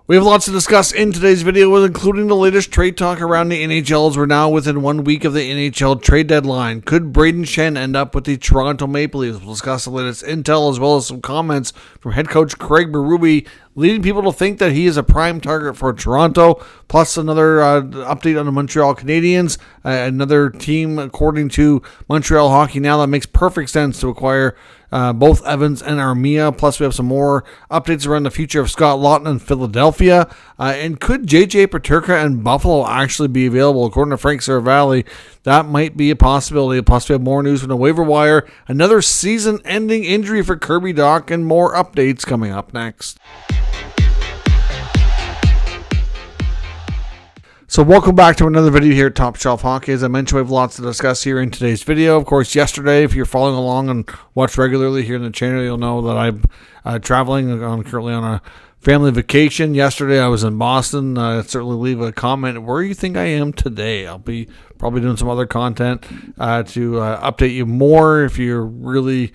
We have lots to discuss in today's video, including the latest trade talk around the NHL as we're now within 1 week of the NHL trade deadline. Could Brayden Schenn end up with the Toronto Maple Leafs? We'll discuss the latest intel as well as some comments from head coach Craig Berube, leading people to think that he is a prime target for Toronto, plus another update on the Montreal Canadiens, another team, according to Montreal Hockey Now, that makes perfect sense to acquire both Evans and Armia. Plus, we have some more updates around the future of Scott Laughton in Philadelphia. And could JJ Peterka and Buffalo actually be available? According to Frank Saravalli, that might be a possibility. Plus, we have more news from the waiver wire, another season-ending injury for Kirby Dach, and more updates coming up next. So welcome back to another video here at Top Shelf Hockey. As I mentioned, we have lots to discuss here in today's video. Of course, yesterday, if you're following along and watch regularly here in the channel, you'll know that I'm traveling. I'm currently on a family vacation. Yesterday, I was in Boston. Certainly leave a comment where you think I am today. I'll be probably doing some other content to update you more. If you're really,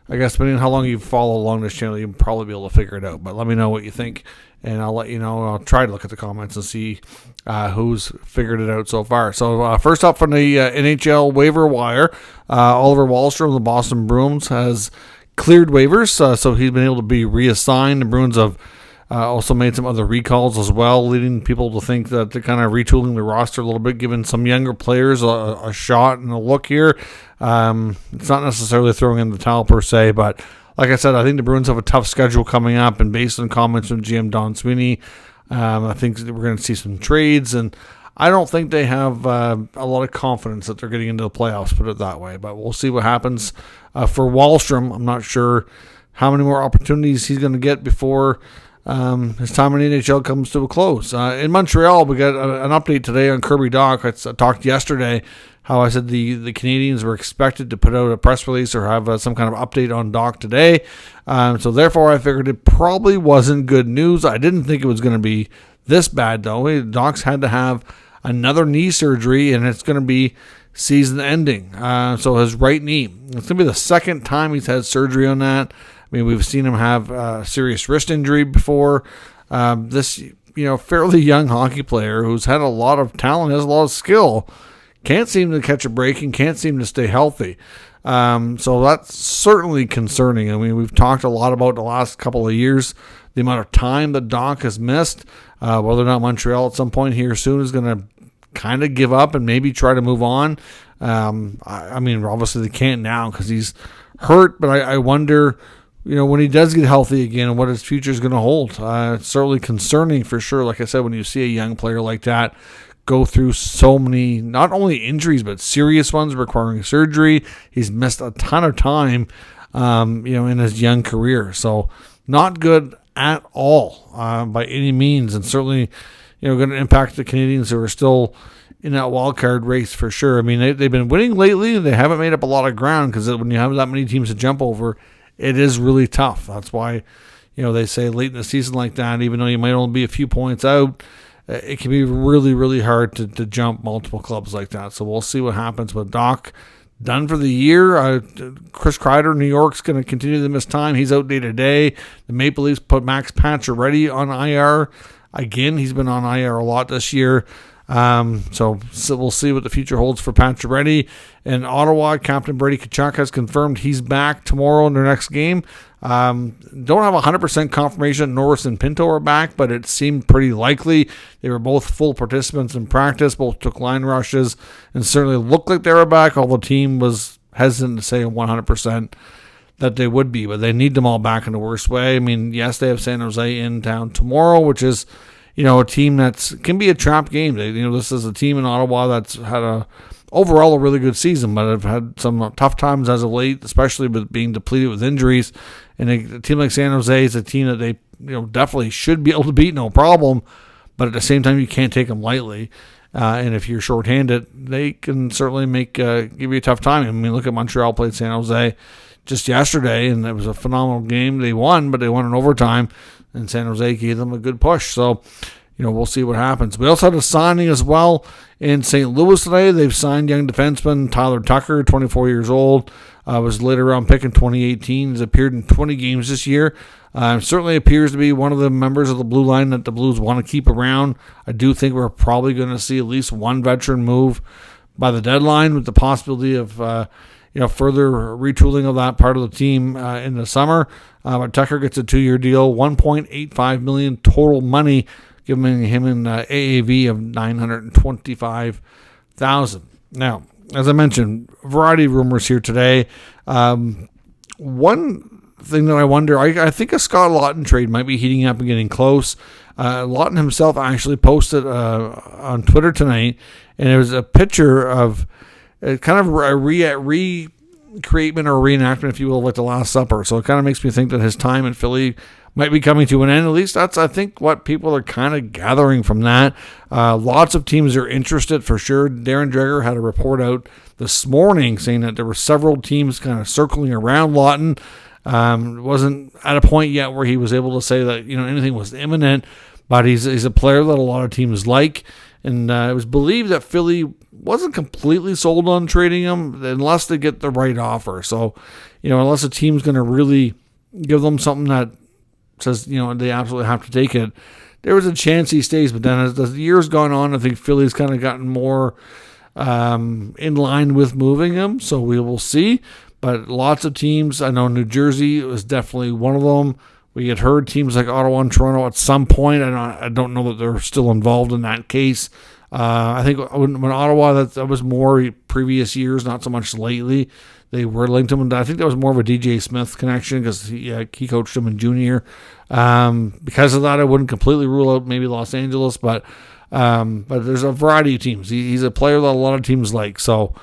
I guess, depending on how long you follow along this channel, you'll probably be able to figure it out. But let me know what you think, and I'll let you know. I'll try to look at the comments and see who's figured it out so far. So first up from the NHL waiver wire, Oliver Wahlstrom of the Boston Bruins has cleared waivers, so he's been able to be reassigned. The Bruins have also made some other recalls as well, leading people to think that they're kind of retooling the roster a little bit, giving some younger players a shot and a look here. It's not necessarily throwing in the towel per se, but like I said, I think the Bruins have a tough schedule coming up, and based on comments from GM Don Sweeney, I think we're going to see some trades, and I don't think they have a lot of confidence that they're getting into the playoffs, put it that way. But we'll see what happens. For Wahlstrom, I'm not sure how many more opportunities he's going to get before his time in the NHL comes to a close. In Montreal, we got an update today on Kirby Dach. I talked yesterday how I said the Canadiens were expected to put out a press release or have some kind of update on Dach today. So therefore, I figured it probably wasn't good news. I didn't think it was going to be this bad, though. Dach's had to have another knee surgery, and it's going to be season-ending. So his right knee, it's going to be the second time he's had surgery on that. I mean, we've seen him have a serious wrist injury before. This, fairly young hockey player who's had a lot of talent, has a lot of skill, can't seem to catch a break and can't seem to stay healthy. So that's certainly concerning. I mean, we've talked a lot about the last couple of years, the amount of time that Dach has missed, whether or not Montreal at some point here soon is going to kind of give up and maybe try to move on. I mean, obviously they can't now because he's hurt, but I wonder, when he does get healthy again and what his future is going to hold. It's certainly concerning for sure. Like I said, when you see a young player like that go through so many, not only injuries, but serious ones requiring surgery. He's missed a ton of time, in his young career. So not good at all by any means. And certainly, going to impact the Canadiens who are still in that wild card race for sure. I mean, they've been winning lately. They haven't made up a lot of ground because when you have that many teams to jump over, it is really tough. That's why, they say late in the season like that, even though you might only be a few points out, it can be really, really hard to jump multiple clubs like that. So we'll see what happens with Dach. Done for the year. Chris Kreider, New York's going to continue to miss time. He's out day to day. The Maple Leafs put Max Pacioretty on IR. Again, he's been on IR a lot this year. So we'll see what the future holds for Pacioretty. In Ottawa, Captain Brady Tkachuk has confirmed he's back tomorrow in their next game. Don't have 100% confirmation Norris and Pinto are back, but it seemed pretty likely. They were both full participants in practice, both took line rushes, and certainly looked like they were back, although the team was hesitant to say 100% that they would be, but they need them all back in the worst way. I mean, yes, they have San Jose in town tomorrow, which is, a team that can be a trap game. This is a team in Ottawa that's had overall a really good season, but have had some tough times as of late, especially with being depleted with injuries. And a team like San Jose is a team that they definitely should be able to beat, no problem. But at the same time, you can't take them lightly. And if you're shorthanded, they can certainly give you a tough time. I mean, look at Montreal played San Jose just yesterday, and it was a phenomenal game. They won, but they won in overtime, and San Jose gave them a good push. So, we'll see what happens. We also had a signing as well in St. Louis today. They've signed young defenseman Tyler Tucker, 24 years old. Was later round pick in 2018. He's appeared in 20 games this year. Certainly appears to be one of the members of the blue line that the Blues want to keep around. I do think we're probably going to see at least one veteran move by the deadline, with the possibility of further retooling of that part of the team in the summer. But Tucker gets a 2-year deal, $1.85 million total money, giving him an AAV of $925,000. Now, as I mentioned, a variety of rumors here today. One thing that I wonder, I think a Scott Laughton trade might be heating up and getting close. Laughton himself actually posted on Twitter tonight, and it was a picture of kind of a recreation or reenactment, if you will, like the Last Supper. So it kind of makes me think that his time in Philly might be coming to an end. At least that's, I think, what people are kind of gathering from that. Lots of teams are interested for sure. Darren Dreger had a report out this morning saying that there were several teams kind of circling around Laughton. Wasn't at a point yet where he was able to say that anything was imminent, but he's a player that a lot of teams like, and it was believed that Philly wasn't completely sold on trading him unless they get the right offer. So, unless a team's going to really give them something that says they absolutely have to take it, there was a chance he stays. But then as the years gone on, I think Philly's kind of gotten more in line with moving him. So we will see. But lots of teams, I know New Jersey was definitely one of them. We had heard teams like Ottawa and Toronto at some point. I don't know that they're still involved in that case. I think when Ottawa, that was more previous years, not so much lately. They were linked to him. I think that was more of a DJ Smith connection because he coached him in junior. Because of that, I wouldn't completely rule out maybe Los Angeles, but there's a variety of teams. He's a player that a lot of teams like. So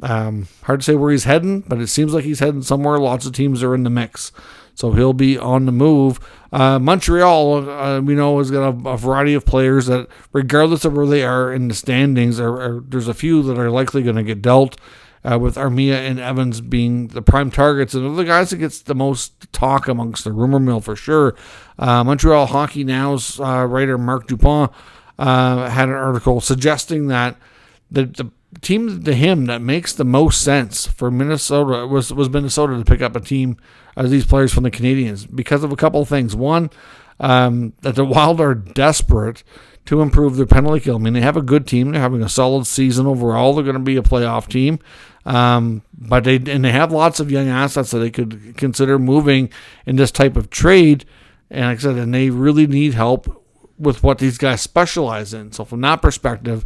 hard to say where he's heading, but it seems like he's heading somewhere. Lots of teams are in the mix. So he'll be on the move. Montreal, we know, has got a variety of players that, regardless of where they are in the standings, there's a few that are likely going to get dealt, with Armia and Evans being the prime targets. And they're the guys that gets the most talk amongst the rumor mill for sure. Montreal Hockey Now's writer Marc Dupont had an article suggesting that the team to him that makes the most sense for Minnesota was Minnesota to pick up a team as these players from the Canadiens because of a couple of things. One, that the Wild are desperate to improve their penalty kill. I mean, they have a good team. They're having a solid season overall. They're going to be a playoff team. But they have lots of young assets that they could consider moving in this type of trade. And like I said, and they really need help with what these guys specialize in. So from that perspective,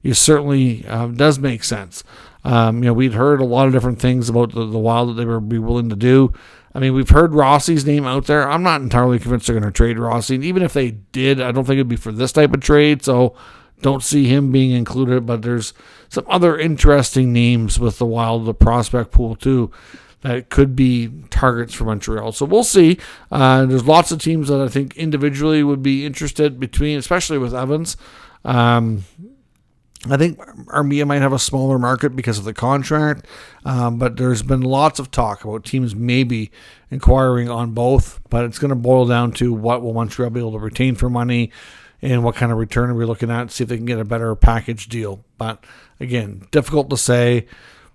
it certainly does make sense. We'd heard a lot of different things about the Wild that they would be willing to do. I mean, we've heard Rossi's name out there. I'm not entirely convinced they're going to trade Rossi. And even if they did, I don't think it'd be for this type of trade. So don't see him being included. But there's some other interesting names with the Wild, the prospect pool too, that could be targets for Montreal. So we'll see. There's lots of teams that I think individually would be interested especially with Evans. I think Armia might have a smaller market because of the contract, but there's been lots of talk about teams maybe inquiring on both, but it's going to boil down to what will Montreal be able to retain for money and what kind of return are we looking at, see if they can get a better package deal. But again, difficult to say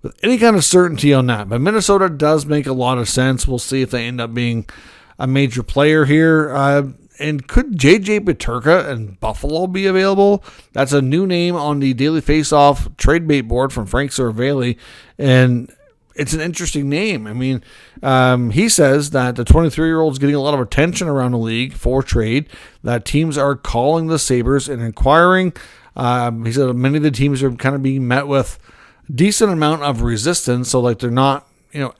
with any kind of certainty on that. But Minnesota does make a lot of sense. We'll see if they end up being a major player here. And could J.J. Peterka and Buffalo be available? That's a new name on the Daily Faceoff trade bait board from Frank Saravelli, and it's an interesting name. I mean, he says that the 23-year-old is getting a lot of attention around the league for trade, that teams are calling the Sabres and inquiring. He said many of the teams are kind of being met with a decent amount of resistance, so like they're not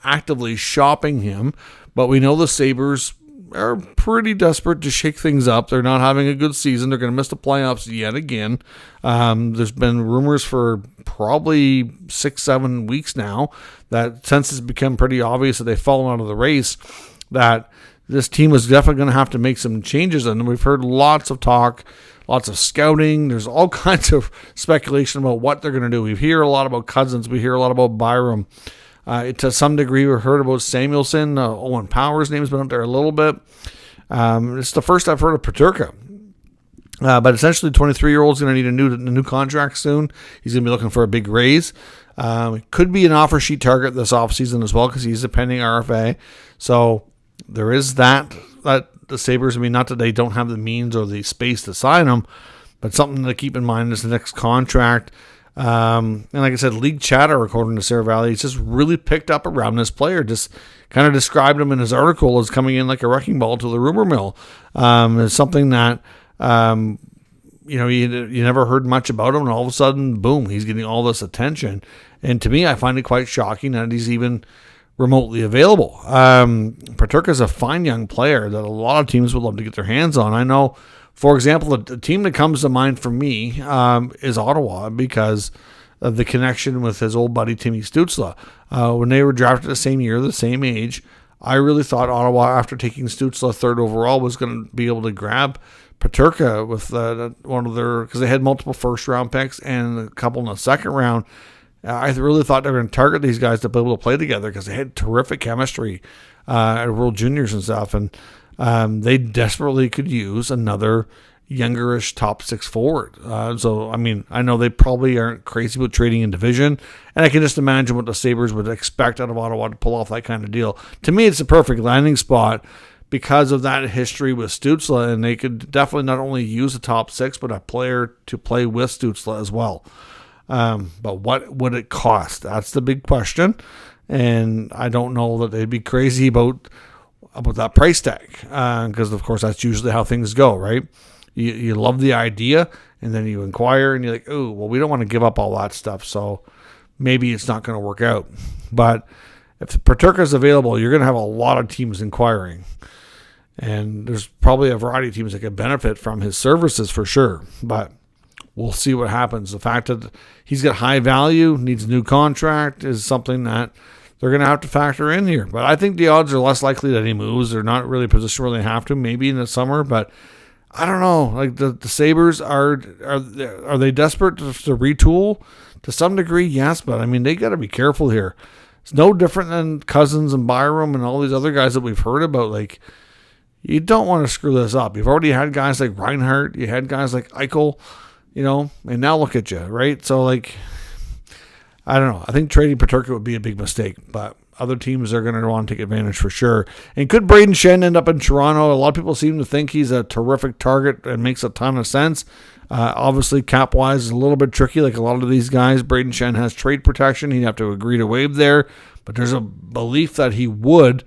actively shopping him, but we know the Sabres are pretty desperate to shake things up. They're not having a good season. They're going to miss the playoffs yet again. There's been rumors for probably 6-7 weeks now that since it's become pretty obvious that they've fallen out of the race, that this team is definitely going to have to make some changes. And we've heard lots of talk, lots of scouting. There's all kinds of speculation about what they're going to do. We hear a lot about Cousins. We hear a lot about Byram. To some degree, we've heard about Samuelson. Owen Power's name's been up there a little bit. It's the first I've heard of Peterka. But essentially, the 23-year-old's going to need a new contract soon. He's going to be looking for a big raise. It could be an offer sheet target this offseason as well because he's a pending RFA. So there is that the Sabres, I mean, not that they don't have the means or the space to sign him, but something to keep in mind is the next contract. And like I said, league chatter, according to Sarah Valley, he's just really picked up around this player. Just kind of described him in his article as coming in like a wrecking ball to the rumor mill. It's something that, you never heard much about him, and all of a sudden, boom, he's getting all this attention. And to me, I find it quite shocking that he's even remotely available. Peterka is a fine young player that a lot of teams would love to get their hands on. I know, for example, the team that comes to mind for me is Ottawa, because of the connection with his old buddy Timmy Stützle. When they were drafted the same year, the same age, I really thought Ottawa, after taking Stützle third overall, was going to be able to grab Peterka with one of their, because they had multiple first round picks and a couple in the second round. I really thought they were going to target these guys to be able to play together because they had terrific chemistry at World Juniors and stuff, and they desperately could use another youngerish top six forward. So, I mean, I know they probably aren't crazy about trading in division, and I can just imagine what the Sabres would expect out of Ottawa to pull off that kind of deal. To me, it's a perfect landing spot because of that history with Stützle, and they could definitely not only use a top six, but a player to play with Stützle as well. But what would it cost? That's the big question, and I don't know that they'd be crazy about that price tag, because of course that's usually how things go, right? You love the idea, and then you inquire, and you're like, oh, well, we don't want to give up all that stuff, so maybe it's not going to work out. But if Peterka is available, you're going to have a lot of teams inquiring, and there's probably a variety of teams that could benefit from his services for sure, but we'll see what happens. The fact that he's got high value, needs a new contract, is something that they're going to have to factor in here. But I think the odds are less likely that he moves. They're not really positioned where they have to, maybe in the summer, but I don't know. Like the Sabres, are they desperate to retool? To some degree, yes, but I mean, they got to be careful here. It's no different than Cousins and Byram and all these other guys that we've heard about. Like, you don't want to screw this up. You've already had guys like Reinhart. You had guys like Eichel, and now look at you, right? So, like, I don't know. I think trading Peterka would be a big mistake, but other teams are going to want to take advantage for sure. And could Brayden Schenn end up in Toronto? A lot of people seem to think he's a terrific target and makes a ton of sense. Obviously, cap-wise, is a little bit tricky. Like a lot of these guys, Brayden Schenn has trade protection. He'd have to agree to waive there, but there's a belief that he would.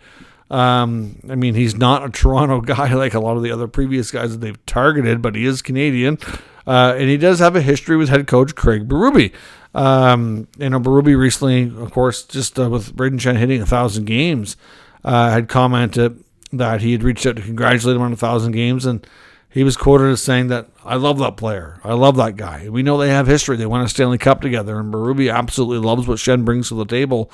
I mean, he's not a Toronto guy like a lot of the other previous guys that they've targeted, but he is Canadian. And he does have a history with head coach Craig Berube. Berube recently, of course, just with Brayden Schenn hitting 1,000 games, had commented that he had reached out to congratulate him on 1,000 games, and he was quoted as saying that, I love that player. I love that guy. We know they have history. They won a Stanley Cup together, and Berube absolutely loves what Schenn brings to the table,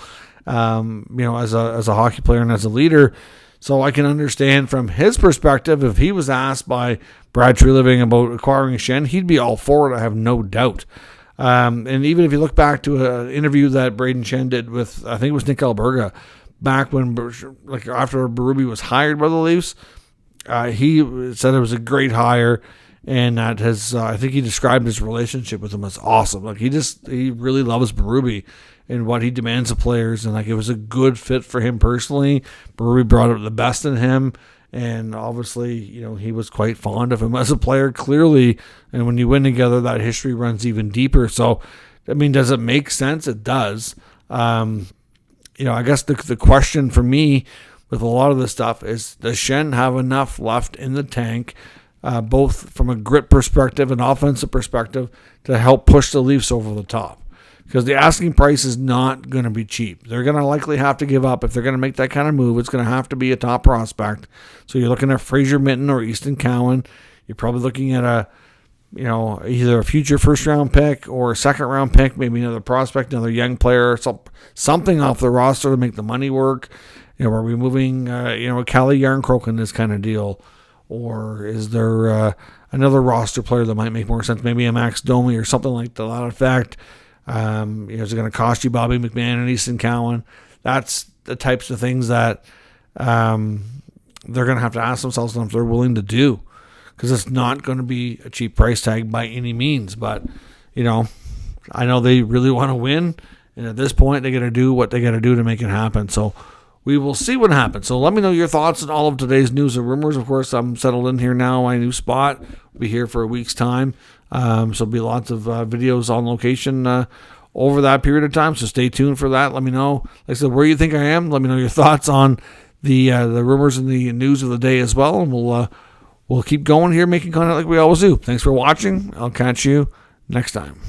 as a hockey player and as a leader. So I can understand from his perspective, if he was asked by Brad Treliving about acquiring Schenn, he'd be all for it, I have no doubt. And even if you look back to an interview that Brayden Schenn did with, I think it was Nick Alberga, back when, like after Berube was hired by the Leafs, he said it was a great hire, and that I think he described his relationship with him as awesome. Like he really loves Berube and what he demands of players, and like it was a good fit for him personally. Berube brought out the best in him, and obviously, he was quite fond of him as a player, clearly. And when you win together, that history runs even deeper. So, I mean, does it make sense? It does. I guess the question for me with a lot of this stuff is, does Schenn have enough left in the tank, both from a grit perspective and offensive perspective, to help push the Leafs over the top? Because the asking price is not going to be cheap. They're going to likely have to give up. If they're going to make that kind of move, it's going to have to be a top prospect. So you're looking at Fraser Minten or Easton Cowan. You're probably looking at either a future first-round pick or a second-round pick, maybe another prospect, another young player, something off the roster to make the money work. Are we moving, a Calle Jarnkrok in this kind of deal? Or is there another roster player that might make more sense? Maybe a Max Domi or something like that effect. Is it going to cost you Bobby McMahon and Easton Cowan? That's the types of things that they're going to have to ask themselves if they're willing to do, because it's not going to be a cheap price tag by any means. But, I know they really want to win, and at this point, they got to do what they got to do to make it happen. So we will see what happens. So let me know your thoughts on all of today's news and rumors. Of course, I'm settled in here now. My new spot. I'll be here for a week's time. So there'll be lots of videos on location over that period of time. So stay tuned for that. Let me know, like I said, where you think I am. Let me know your thoughts on the rumors and the news of the day as well. And we'll keep going here, making content like we always do. Thanks for watching. I'll catch you next time.